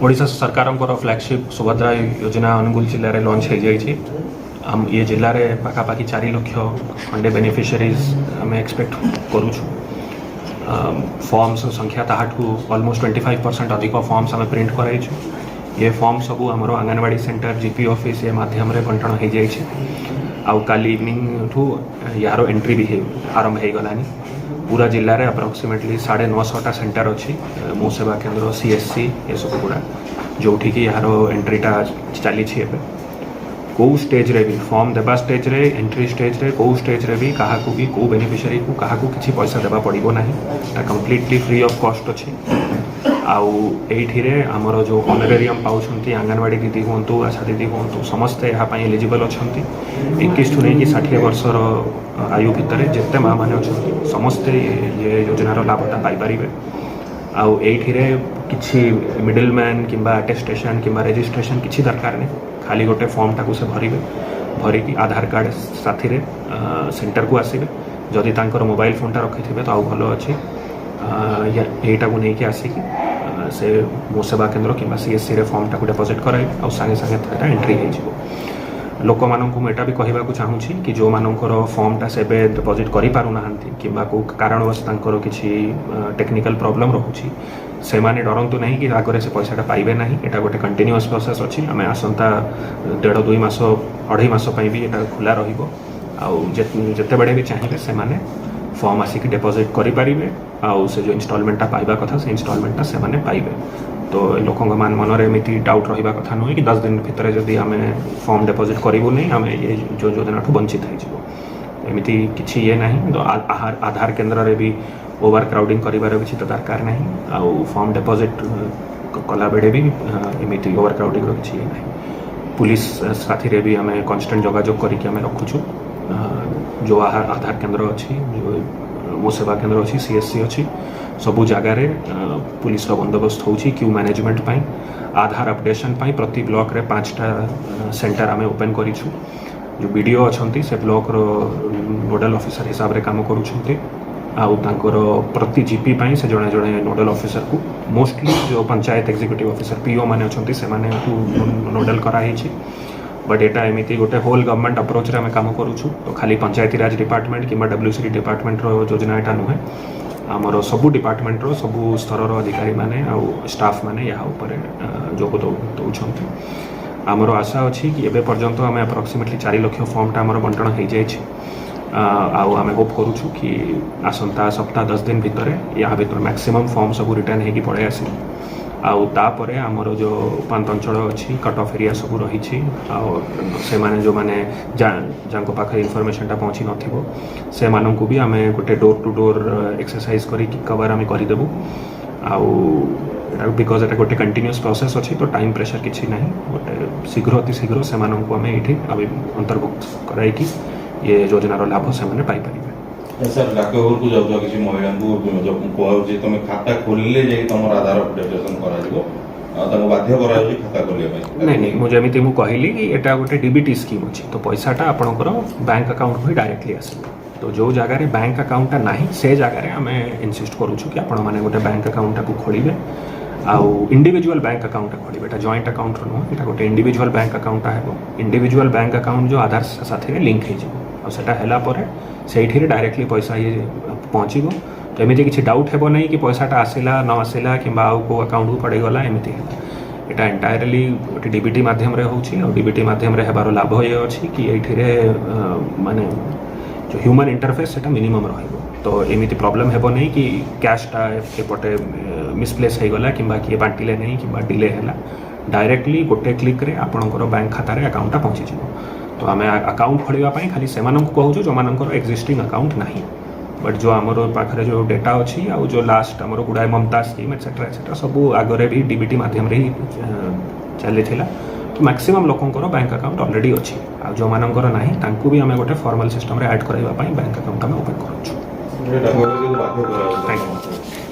ओडिशा सरकार फ्लैगशिप सुभद्रा योजना अनुगुल जिले में लॉन्च हो जाए। ये जिले में पाखापाखि 4 लाख खंडे बेनिफिशियरीज आम एक्सपेक्ट करूँ। फॉर्म्स संख्या ताठू ऑलमोस्ट 25% अधिक फॉर्म्स आम प्रिंट कराई। ये फॉर्म सबू आमर आंगनवाड़ी सेंटर जीपी ऑफिस ये माध्यम बंटन हो जाए। आउ काली इवनिंग ठू यार एंट्री भी आरंभ हो गलानी। पूरा जिले में अप्रोक्सीमेटली 950 सेंटर अच्छी मो सेवा केन्द्र सीएससी ये सब गुड़ा जो यार एंट्रीटा चली कौ स्टेज रे भी फॉर्म देवा स्टेज रे एंट्री स्टेज रे कौ स्टेज रे भी क्या भी कौ बेनिफिशियरी को क्या किसी पैसा देवा पड़ो ना कम्प्लीटली फ्री ऑफ कॉस्ट अच्छी। आउ ये आमर जो ऑनरेरियम पाँच आंगनवाड़ी दीदी हूँ आशा दीदी हूँ समस्ते यहाँ एलिजिबल अच्छा 21 ठू नहीं 60 वर्षर आयु भितर जिते माँ मैंने अच्छा समस्ते ये योजनार लाभटा पाइपर। आउ ये किसी मिडिल मैन कि अटेस्टेशन कि रजिस्ट्रेशन किसी दरकार नहीं खाली गोटे फॉर्म टाक से भरिकी आधार कार्ड साथी रे सेंटर को आसवे। जदि तांकर मोबाइल फोनटा रखी थे तो आउ भल अच्छे यहीटा को लेकिन आसिकी से मो सेवा केन्द्र कि सीएससी रे फॉर्म टाक डिपोजिट कराए आ सागे सागे एंट्री हो। लोक मानू मुझे भी कहवाक चाहूँगी कि जो मानकर फॉर्मटा से डिपोजिट करें कि कारणवश किसी टेक्निकल प्रॉब्लम रोचे से माने डरतु नहीं कि आगे से पैसाटा पाइबे ना। यहाँ गोटे कंटिन्यूअस प्रोसेस अच्छी आम आसंता 1.5-2 मास 2.5 मास भी यहाँ खुला रते बड़े भी चाहिए से माने फॉर्म आसिक डिपोजिट करें आउ से जो इंस्टॉलमेंटा पाइबा कथा से इंस्टॉलमेंटा से माने पाइबे। तो लोक मनरे एमती डाउट रहा कथा नुहे कि 10 दिन भितर जदि आम फॉर्म डिपोजिट करूँ नहीं आम ये जो योजना वंचित होमती किसी ये ना। तो आधार केन्द्र रे भी ओवर क्राउडिंग करार किसी तो दरकार ना। आउ फॉर्म डिपोजिट कला बेड़े भी एमती ओवर क्राउडिंग किसी ना। पुलिस साथी रे भी आम कन्स्टांट जोगाजोग करके रखुचु। जो आधार केन्द्र अच्छी जो मो सेवा केन्द्र अच्छी सीएससी अच्छी सबू जगार पुलिस बंदोबस्त हो क्यू मैनेजमेंट पाई आधार अपडेशन पाई प्रति ब्लॉक रे 5टा सेंटर आम ओपन करूँ। जो बीडीओ अच्छा से ब्लॉक रो नोडल ऑफिसर हिसाब से काम करुँच। आउ प्रति जीपी पाई से जड़े जड़े नोडल ऑफिसर को मोस्टली जो पंचायत एग्जीक्यूटिव ऑफिसर पीओ माने अच्छा से नोडल कराई। बट यहाँ एमती गोटे होल गवर्नमेंट अप्रोच रे आम काम करुँ। तो खाली पंचायती राज डिपार्टमेंट कि डब्ल्यूसीडी डिपार्टमेंट योजना यहाँ नुहे आमर सबू डिपार्टमेंट सबू स्तर अधिकारी माने आउ स्टाफ माने यहाँ जोग दौरान। आमर आशा अच्छी कि एबे पर्यंत आम अप्रोक्सीमेटली 4 लाख फॉर्मटा आमर बंटन हो जाए। आम होप करूँ कि आसंता सप्ताह 10 दिन भितर या भर मैक्सिमम फॉर्म सब रिटर्न हो पड़े आस। आउे आमर जो उपांत अंचल अच्छी कट ऑफ एरिया सब रही से माने जो माने जांको पाखे इनफॉरमेशनटा पहुँची नथिबो से माननकु भी आमे गोटे डोर टू डोर एक्सरसाइज करी कवर आमे करी देबु। बिकज एटा गोटे कंटिन्यूअस प्रोसेस अच्छी तो टाइम प्रेशर किसी ना गोटे शीघ्र अति शीघ्र से माननकु आमे एठी अंतर्भुक्त कराइकी ये योजनार लाभ से माने पाई परिबे। सर डाकघर को जाऊ किसी महिला को कहूँ तुम खाता खोलिले जाई तुम आधार अपडेशन करा बाध्य करा खाता खोलिया नहीं मुझे एमती मुझे कहली कि यहाँ गोटे डीबीटी स्कीम अच्छी तो पैसाटा आपंकर बैंक अकाउंट को ही डायरेक्टली आसो। तो जो जगार बैंक अकाउंटा ना से जगार आम इनसिस्ट करूँ कि आपण मैंने गोटे बैंक अकाउंटा को खोलिए आउ इंडिविजुअल बैंक अकाउंट खोलिए। यहाँ जॉइंट अकाउंट नुह यहाँ गोटे इंडिविजुअल बैंक अकाउंटा है। इंडिविजुअल बैंक अकाउंट जो आधार साथ लिंक हो से डायरेक्टली पैसा ये पहुँचब। तो एमती किसी डाउट है ना कि पैसाटा आसला न आसला कि को अकाउंट को पड़ेगला एमती यहाँ एंटायरली गोटे डीबीटी मध्यम हो डीबीटी मध्यम होबार लाभ ये अच्छी कि ये माने जो ह्यूमन इंटरफेस से मिनिमम रहिबो। तो एमती प्रॉब्लम है नहीं कि कैशटा एपटे मिसप्लेस हो गला कि किए बांटिले नहीं कि डिले है डायरेक्टली गोटे क्लिक रे आपणकर बैंक खातार अकाउंटा पहुँची जाव। तो आम अकाउंट खोलवाई खाली से कहूँ जो मानकर एक्जिस्टिंग अकाउंट नहीं। बट जो आमर पाखे जो डेटा अच्छी आउ जो लास्ट आमर गुड़ाए ममता स्कीम एक्सेट्रा एक्सेट्रा सब आगे भी डीबीटी मध्यम ही चली। तो मैक्सिमम लोकंर बैंक अकाउंट ऑलरेडी अच्छी आ जो मानकर ना तांकु भी आम गोटे फॉर्मल सिस्टम रे ऐड करवाई बैंक अकाउंट आम ओपन करूँ। Thank you.